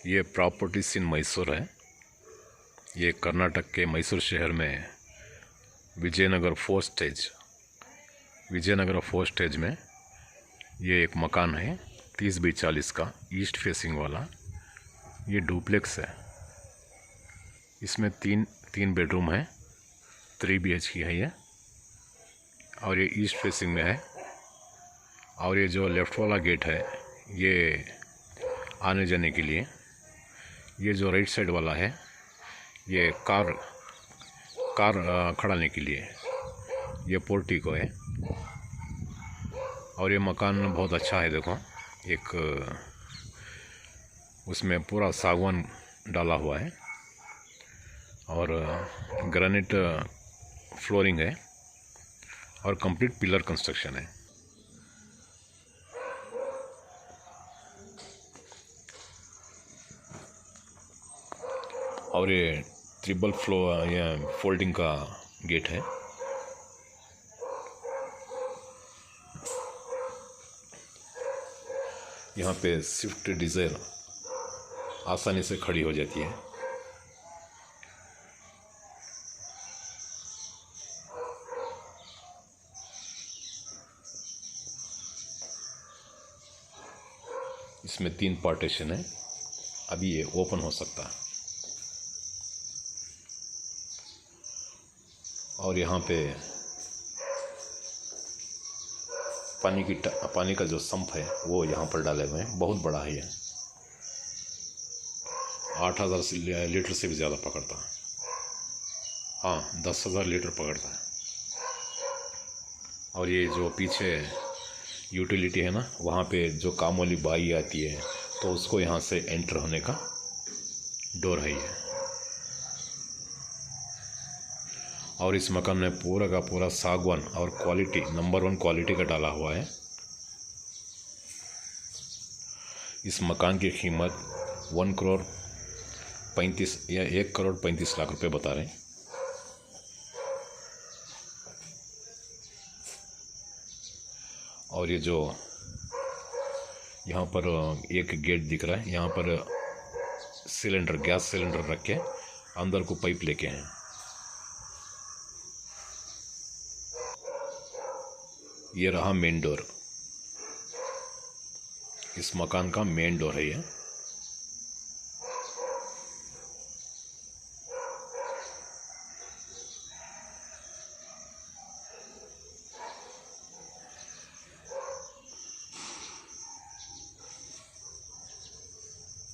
ये प्रॉपर्टीज इन मैसूर है। ये कर्नाटक के मैसूर शहर में विजयनगर फोर्ट स्टेज में ये एक मकान है 30 बाई 40 का, ईस्ट फेसिंग वाला। ये डुप्लेक्स है। इसमें तीन बेडरूम है, 3 BHK है ये, और ये ईस्ट फेसिंग में है। और ये जो लेफ़्ट वाला गेट है ये आने जाने के लिए, ये जो राइट साइड वाला है ये कार खड़ाने के लिए, ये पोर्टिको है। और ये मकान बहुत अच्छा है। देखो, एक उसमें पूरा सागवान डाला हुआ है और ग्रेनाइट फ्लोरिंग है और कंप्लीट पिलर कंस्ट्रक्शन है। और ये ट्रिपल फ्लोर या फोल्डिंग का गेट है। यहाँ पे स्विफ्ट डिज़ायर आसानी से खड़ी हो जाती है। इसमें 3 पार्टीशन है, अभी ये ओपन हो सकता है। और यहाँ पे पानी का जो संप है वो यहाँ पर डाले हुए हैं। बहुत बड़ा है ये, 8000 लीटर से भी ज़्यादा पकड़ता है। हाँ, 10,000 लीटर पकड़ता है। और ये जो पीछे यूटिलिटी है ना, वहाँ पे जो काम वाली बाई आती है तो उसको यहाँ से एंटर होने का डोर है ये। और इस मकान में पूरा का पूरा सागवान और क्वालिटी नंबर 1 क्वालिटी का डाला हुआ है। इस मकान की कीमत 1,35 लाख रुपए बता रहे हैं। और ये जो यहाँ पर एक गेट दिख रहा है, यहाँ पर गैस सिलेंडर रख के अंदर को पाइप लेके हैं। ये रहा मेन डोर, इस मकान का मेन डोर है ये।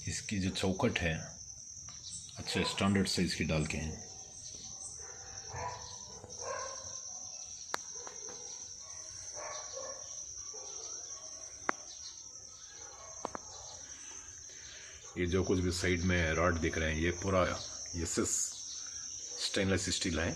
इसकी जो चौखट है अच्छे स्टैंडर्ड साइज की डाल के हैं। ये जो कुछ भी साइड में रॉड दिख रहे हैं ये पूरा SS स्टेनलेस स्टील है।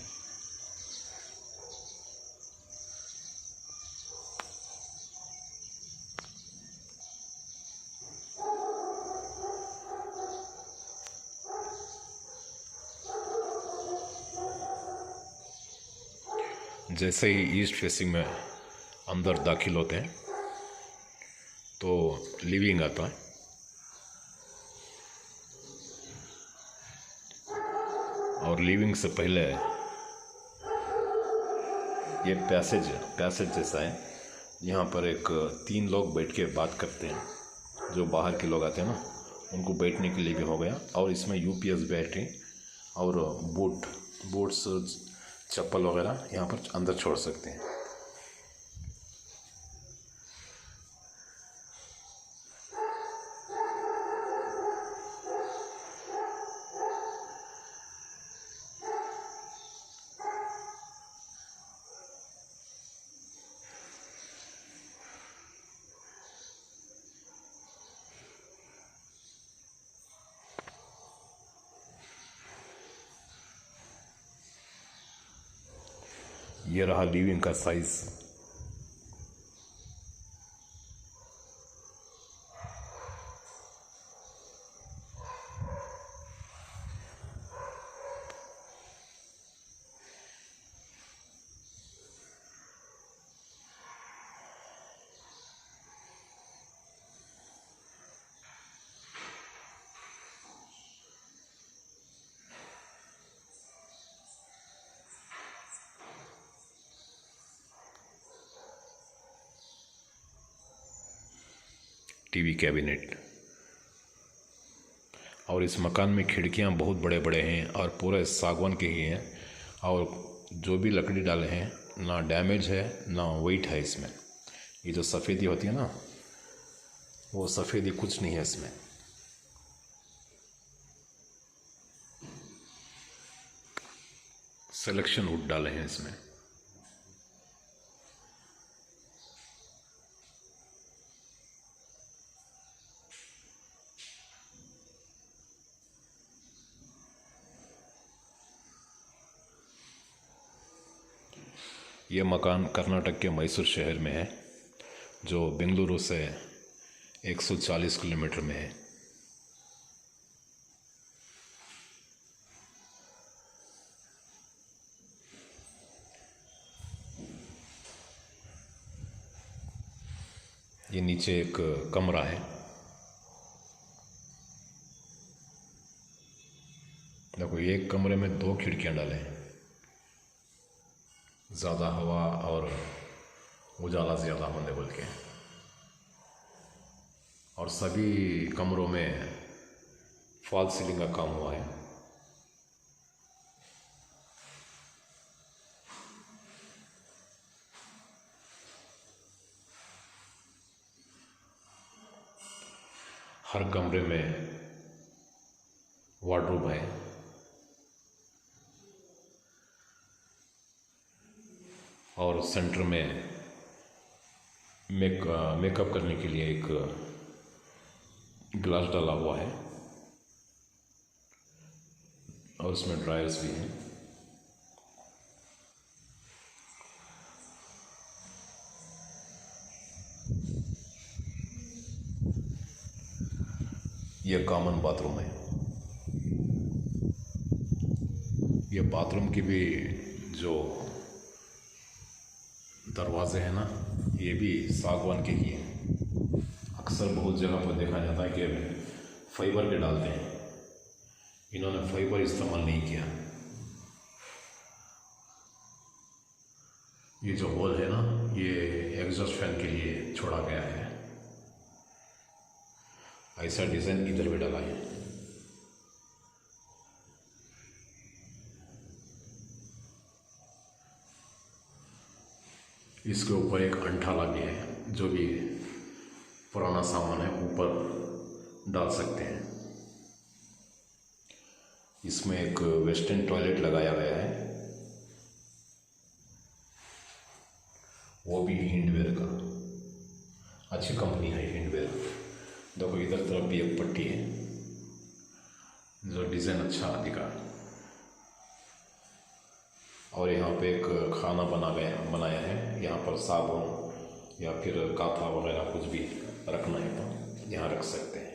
जैसे ही ईस्ट फेसिंग में अंदर दाखिल होते हैं तो लिविंग आता है। और लिविंग से पहले ये पैसेज जैसा है। यहाँ पर 3 लोग बैठ के बात करते हैं। जो बाहर के लोग आते हैं ना, उनको बैठने के लिए भी हो गया। और इसमें UPS बैटरी और बूट्स चप्पल वगैरह यहाँ पर अंदर छोड़ सकते हैं। ये रहा लिविंग का साइज। TV cabinet. और इस मकान में खिड़कियां बहुत बड़े बड़े हैं और पूरे सागवान के ही हैं। और जो भी लकड़ी डाले हैं ना डैमेज है ना वेट है इसमें। ये जो सफ़ेदी होती है ना, वो सफ़ेदी कुछ नहीं है इसमें। सिलेक्शन वुड डाले हैं इसमें। ये मकान कर्नाटक के मैसूर शहर में है, जो बेंगलुरु से 140 किलोमीटर में है। ये नीचे एक कमरा है। देखो, एक कमरे में 2 खिड़कियां डाले हैं, ज़्यादा हवा और उजाला ज़्यादा होने बोल के। और सभी कमरों में फॉल सीलिंग का काम हुआ है। हर कमरे में वार्डरोब है। और सेंटर में मेकअप करने के लिए एक ग्लास डाला हुआ है और उसमें ड्रायर्स भी हैं। यह कॉमन बाथरूम है। ये बाथरूम की भी जो दरवाजे हैं ना, ये भी सागवान के ही हैं। अक्सर बहुत जगह पर देखा जाता है कि फाइबर के डालते हैं, इन्होंने फाइबर इस्तेमाल नहीं किया। ये जो होल है ना, ये एग्जॉस्ट फैन के लिए छोड़ा गया है। ऐसा डिज़ाइन इधर भी डाला है। इसके ऊपर एक अंठा लगे है, जो भी पुराना सामान है ऊपर डाल सकते हैं। इसमें एक वेस्टर्न टॉयलेट लगाया गया है, वो भी हिंडवेयर का। अच्छी कंपनी है हिंडवेयर। देखो, इधर तरफ भी एक पट्टी है, जो डिज़ाइन अच्छा दिखा। और यहाँ पे एक खाना बनाया है। यहाँ पर साबुन या फिर काथा वगैरह कुछ भी रखना है तो यहाँ रख सकते हैं।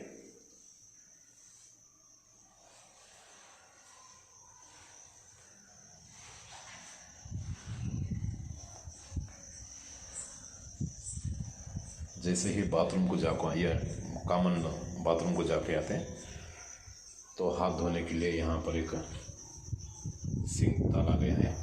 जैसे ही बाथरूम को जाकर या कॉमन बाथरूम को जाके आते हैं तो हाथ धोने के लिए यहाँ पर एक सिंक डाला गया है।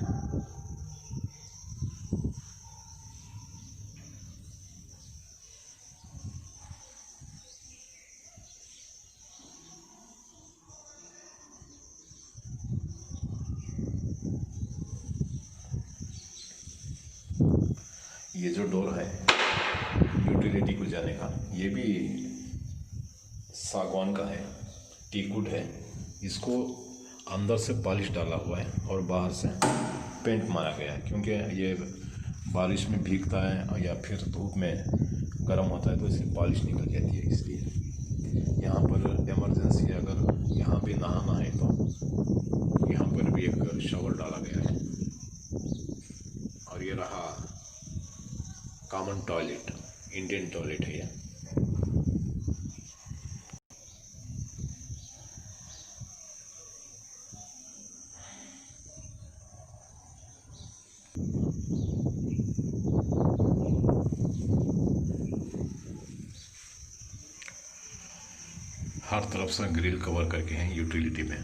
ये जो डोर है यूटिलिटी को जाने का, ये भी सागवान का है, टीकवुड है। इसको अंदर से पॉलिश डाला हुआ है और बाहर से पेंट मारा गया है, क्योंकि ये बारिश में भीगता है या फिर धूप में गर्म होता है तो इसकी पॉलिश निकल जाती है। इसलिए यहाँ पर इमरजेंसी अगर यहाँ पे नहाना है तो यहाँ पर भी एक शावर डाला गया है। और ये रहा कॉमन टॉयलेट, इंडियन टॉयलेट है ये। हर तरफ से ग्रिल कवर करके हैं यूटिलिटी में।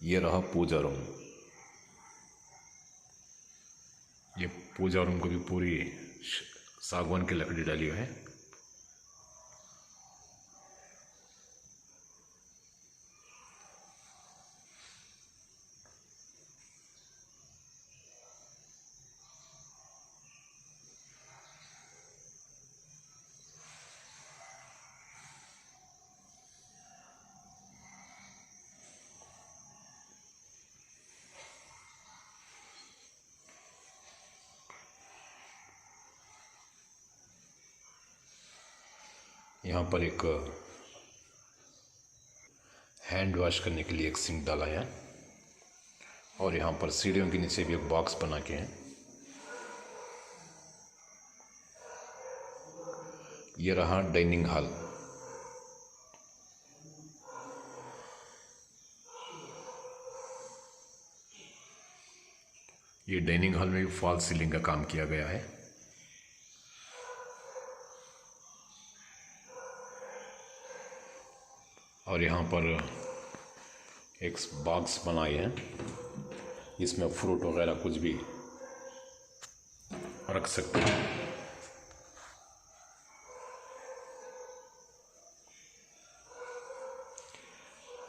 ये रहा पूजा रूम। ये पूजा रूम को भी पूरी सागवान की लकड़ी डाली हुई है। यहाँ पर एक हैंड वॉश करने के लिए एक सिंक डाला है और यहाँ पर सीढ़ियों के नीचे भी एक बॉक्स बना के है। ये रहा डाइनिंग हॉल। ये डाइनिंग हॉल में भी फॉल सीलिंग का काम किया गया है। और यहाँ पर एक बॉक्स बनाई है, इसमें फ्रूट वगैरह कुछ भी रख सकते हैं।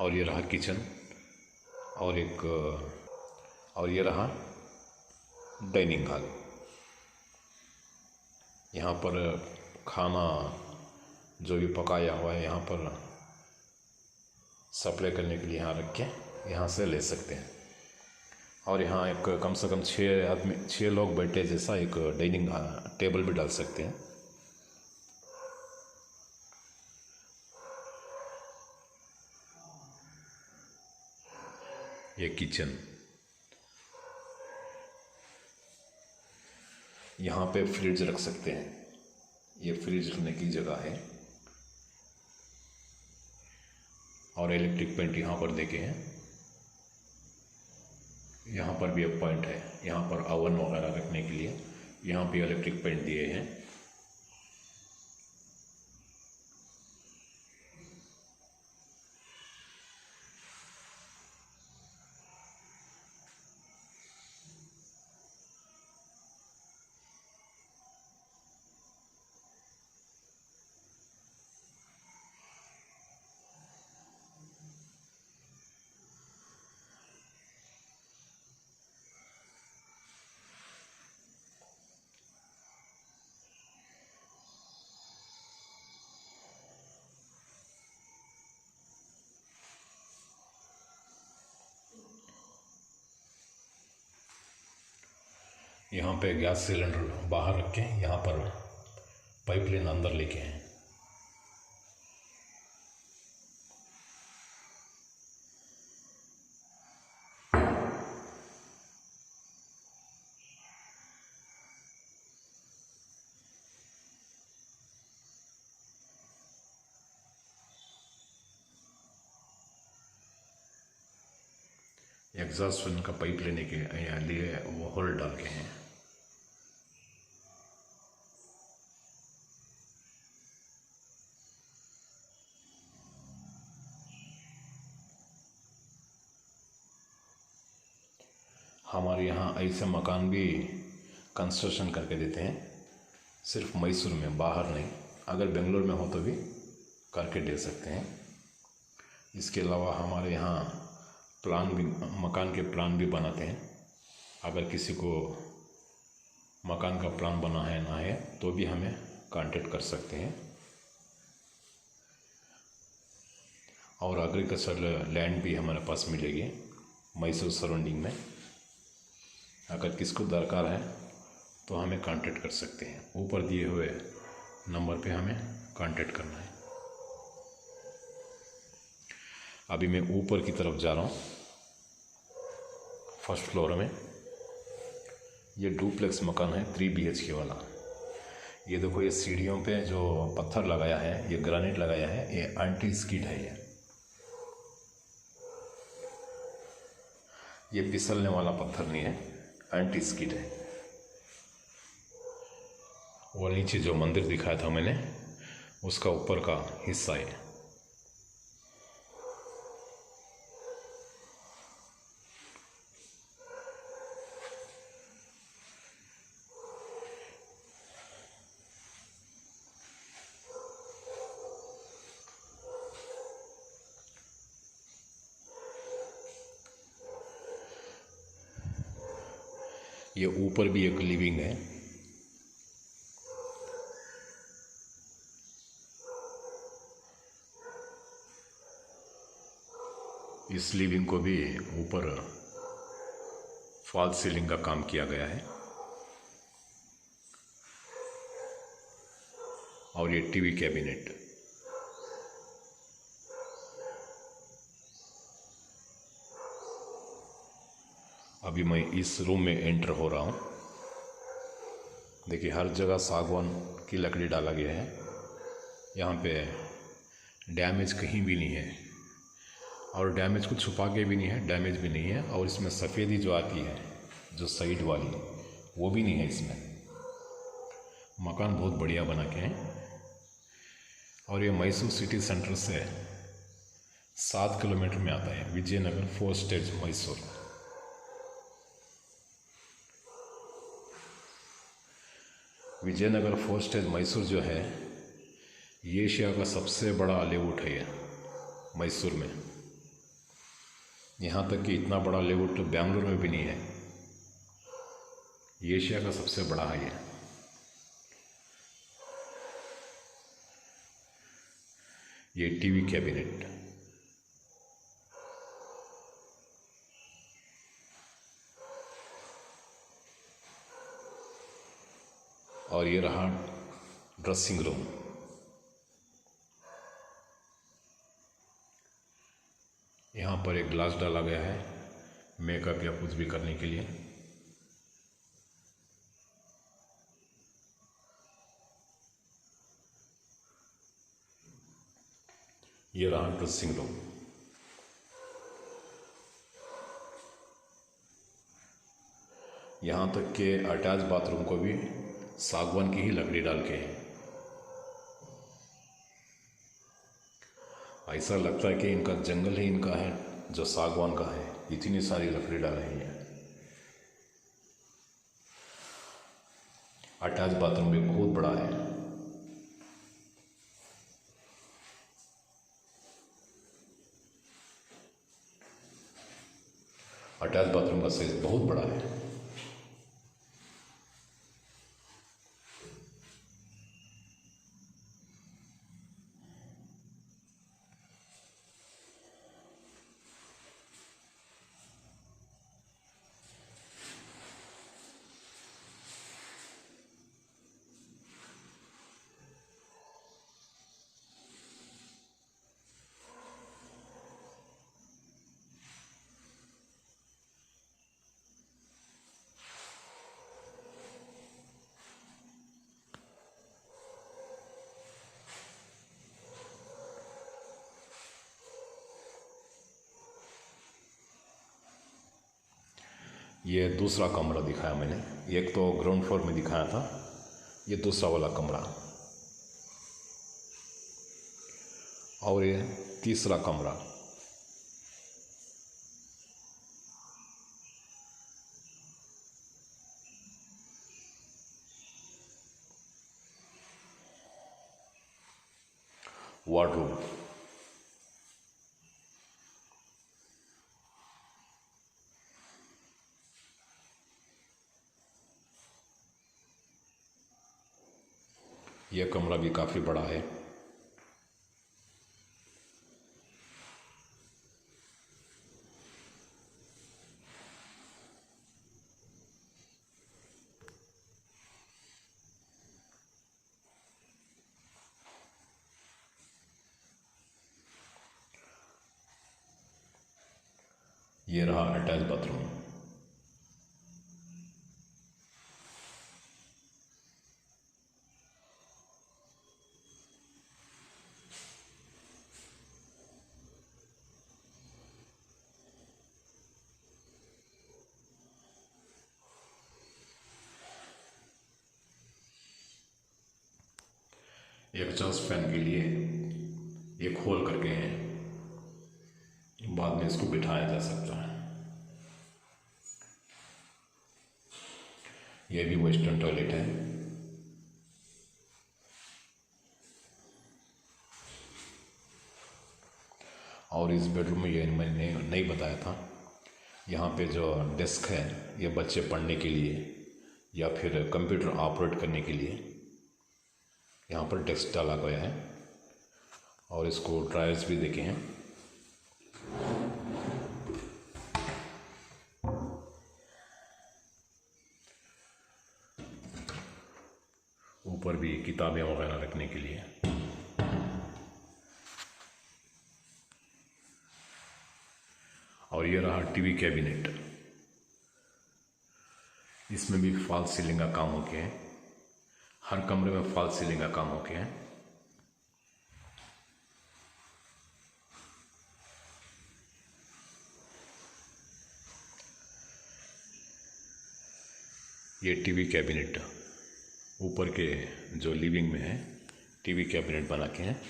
और ये रहा किचन और ये रहा डाइनिंग हॉल। यहाँ पर खाना जो भी पकाया हुआ है यहाँ पर सप्लाई करने के लिए यहाँ रख के यहाँ से ले सकते हैं। और यहाँ एक कम से कम 6 लोग बैठे जैसा एक डाइनिंग टेबल भी डाल सकते हैं। ये किचन, यहाँ पे फ्रिज रख सकते हैं। ये फ्रिज रखने की जगह है। और इलेक्ट्रिक पेंट यहाँ पर देखे हैं। यहाँ पर भी एक पॉइंट है, यहाँ पर ओवन वगैरह रखने के लिए यहाँ पे इलेक्ट्रिक पेंट दिए हैं। यहाँ पे गैस सिलेंडर बाहर रख के यहाँ पर पाइपलाइन अंदर लेके हैं। एग्जॉस्ट फैन का पाइप लेने के लिए वो होल डाल के हैं। हमारे यहाँ ऐसे मकान भी कंस्ट्रक्शन करके देते हैं, सिर्फ मैसूर में, बाहर नहीं। अगर बेंगलोर में हो तो भी करके दे सकते हैं। इसके अलावा हमारे यहाँ प्लान भी, मकान के प्लान भी बनाते हैं। अगर किसी को मकान का प्लान बना है ना है तो भी हमें कांटेक्ट कर सकते हैं। और एग्रीकल्चर लैंड भी हमारे पास मिलेगी मैसूर सराउंडिंग में। अगर किसको दरकार है तो हमें कांटेक्ट कर सकते हैं। ऊपर दिए हुए नंबर पे हमें कांटेक्ट करना है। अभी मैं ऊपर की तरफ जा रहा हूँ, फर्स्ट फ्लोर में। ये डुप्लेक्स मकान है 3 BHK वाला। ये देखो, ये सीढ़ियों पे जो पत्थर लगाया है, ये ग्रेनाइट लगाया है, ये एंटी स्किड है। ये फिसलने वाला पत्थर नहीं है, एंटी स्किड है। वो नीचे जो मंदिर दिखाया था मैंने, उसका ऊपर का हिस्सा है। ये ऊपर भी एक लिविंग है। इस लिविंग को भी ऊपर फॉल्स सीलिंग का काम किया गया है। और ये टीवी कैबिनेट। अभी मैं इस रूम में एंटर हो रहा हूँ। देखिए हर जगह सागवान की लकड़ी डाला गया है। यहाँ पे डैमेज कहीं भी नहीं है, और डैमेज को छुपा के भी नहीं है, डैमेज भी नहीं है। और इसमें सफ़ेदी जो आती है, जो साइड वाली, वो भी नहीं है इसमें। मकान बहुत बढ़िया बना के हैं। और ये मैसूर सिटी सेंटर से 7 किलोमीटर में आता है, विजयनगर 4 स्टेज मैसूर। विजयनगर 4 स्टेज मैसूर जो है, एशिया का सबसे बड़ा लेआउट है ये मैसूर में। यहाँ तक कि इतना बड़ा लेआउट तो बेंगलुरु में भी नहीं है। एशिया का सबसे बड़ा है ये टीवी कैबिनेट। और ये रहा ड्रेसिंग रूम। यहाँ पर एक ग्लास डाला गया है मेकअप या कुछ भी करने के लिए। ये रहा ड्रेसिंग रूम। यहाँ तक के अटैच बाथरूम को भी सागवान की ही लकड़ी डाल के है। ऐसा लगता है कि इनका जंगल ही इनका है, जो सागवान का है। इतनी सारी लकड़ी डाल रही है। अटैच बाथरूम भी बहुत बड़ा है। अटैच बाथरूम का साइज बहुत बड़ा है। ये दूसरा कमरा दिखाया मैंने। एक तो ग्राउंड फ्लोर में दिखाया था, ये दूसरा वाला कमरा। और ये तीसरा कमरा। वार्डरूम। यह कमरा भी काफ़ी बड़ा है। ये रहा अटैच बाथरूम। एग्जॉस्ट फैन के लिए एक होल करके हैं, बाद में इसको बिठाया जा सकता है। यह भी वेस्टर्न टॉयलेट है। और इस बेडरूम में, यह मैंने नहीं बताया था, यहाँ पे जो डेस्क है ये बच्चे पढ़ने के लिए या फिर कंप्यूटर ऑपरेट करने के लिए यहाँ पर डेस्क डाला गया है। और इसको ड्रायर्स भी देखे हैं। ऊपर भी किताबें वगैरह रखने के लिए। और ये रहा टीवी कैबिनेट। इसमें भी फॉल सीलिंग का काम हो गया है। हर कमरे में फॉल सीलिंग का काम हो गया है। ये टीवी कैबिनेट ऊपर के जो लिविंग में है टीवी कैबिनेट बना के हैं।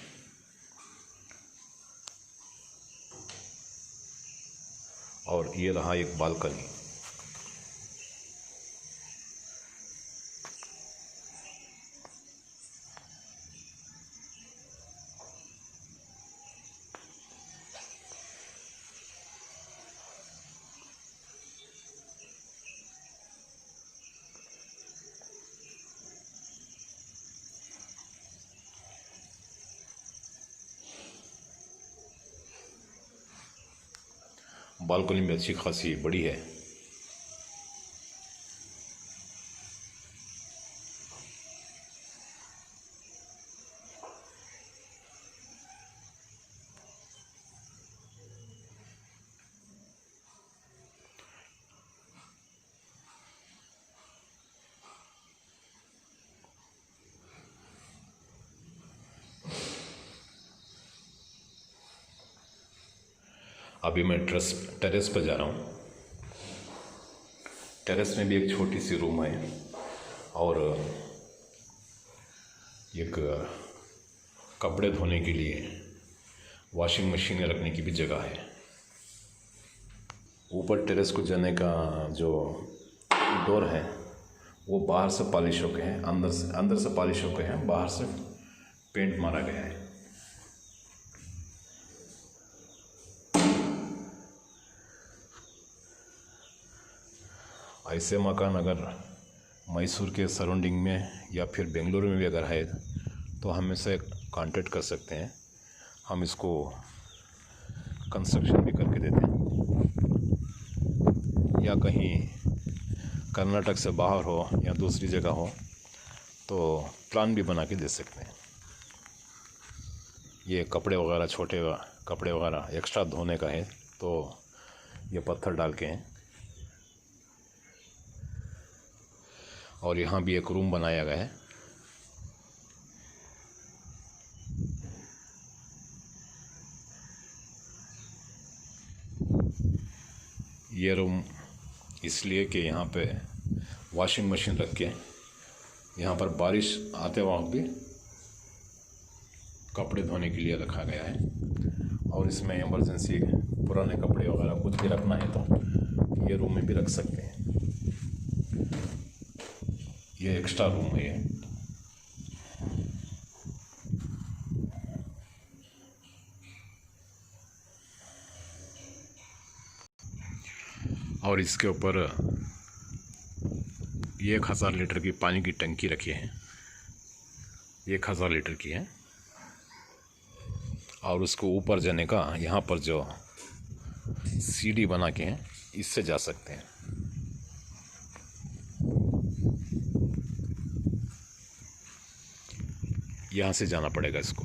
और ये रहा एक बालकनी। बालकनी में अच्छी खासी बड़ी है। अभी मैं टेरेस पर जा रहा हूँ। टेरेस में भी एक छोटी सी रूम है और एक कपड़े धोने के लिए वॉशिंग मशीन रखने की भी जगह है। ऊपर टेरेस को जाने का जो डोर है वो बाहर से पॉलिश हो गए हैं, अंदर से पॉलिश हो गए हैं, बाहर से पेंट मारा गया है। ऐसे मकान अगर मैसूर के सराउंडिंग में या फिर बेंगलुरु में भी अगर है तो हम इससे कांटेक्ट कर सकते हैं। हम इसको कंस्ट्रक्शन भी करके देते हैं। या कहीं कर्नाटक से बाहर हो या दूसरी जगह हो तो प्लान भी बना के दे सकते हैं। ये कपड़े वगैरह, छोटे कपड़े वगैरह एक्स्ट्रा धोने का है तो ये पत्थर डाल के हैं। और यहाँ भी एक रूम बनाया गया है। ये रूम इसलिए कि यहाँ पे वॉशिंग मशीन रख के यहाँ पर बारिश आते वक्त भी कपड़े धोने के लिए रखा गया है। और इसमें इमरजेंसी पुराने कपड़े वगैरह कुछ भी रखना है तो ये रूम में भी रख सकते हैं। ये एक्स्ट्रा रूम है ये। और इसके ऊपर 1000 लीटर की पानी की टंकी रखी है। 1000 लीटर की है। और उसको ऊपर जाने का यहाँ पर जो सीढ़ी बना के हैं इससे जा सकते हैं। यहाँ से जाना पड़ेगा इसको।